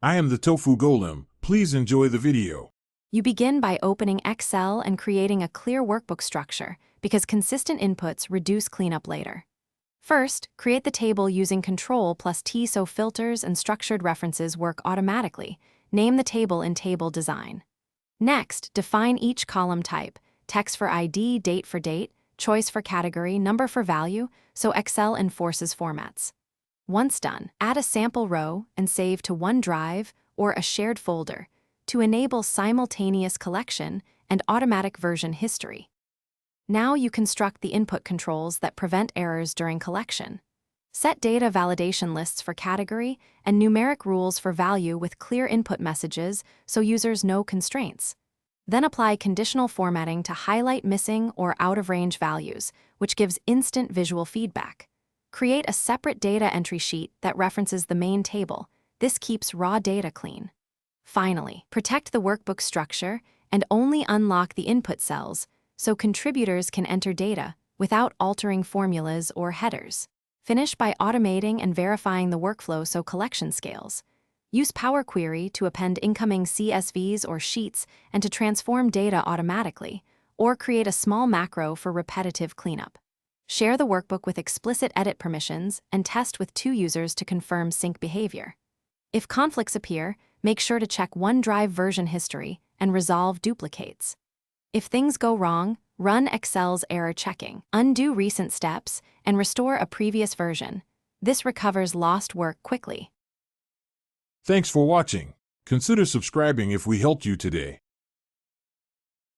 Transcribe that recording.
I am the Tofu Golem. Please enjoy the video. You begin by opening Excel and creating a clear workbook structure because consistent inputs reduce cleanup later. First, create the table using Control plus T so filters and structured references work automatically. Name the table in Table Design. Next, define each column type: text for ID, date for date, choice for category, number for value, so Excel enforces formats. Once done, add a sample row and save to OneDrive or a shared folder to enable simultaneous collection and automatic version history. Now you construct the input controls that prevent errors during collection. Set data validation lists for category and numeric rules for value with clear input messages so users know constraints. Then apply conditional formatting to highlight missing or out-of-range values, which gives instant visual feedback. Create a separate data entry sheet that references the main table. This keeps raw data clean. Finally, protect the workbook structure and only unlock the input cells so contributors can enter data without altering formulas or headers. Finish by automating and verifying the workflow so collection scales. Use Power Query to append incoming CSVs or sheets and to transform data automatically, or create a small macro for repetitive cleanup. Share the workbook with explicit edit permissions and test with 2 users to confirm sync behavior. If conflicts appear, make sure to check OneDrive version history and resolve duplicates. If things go wrong, run Excel's error checking, undo recent steps, and restore a previous version. This recovers lost work quickly. Thanks for watching. Consider subscribing if we helped you today.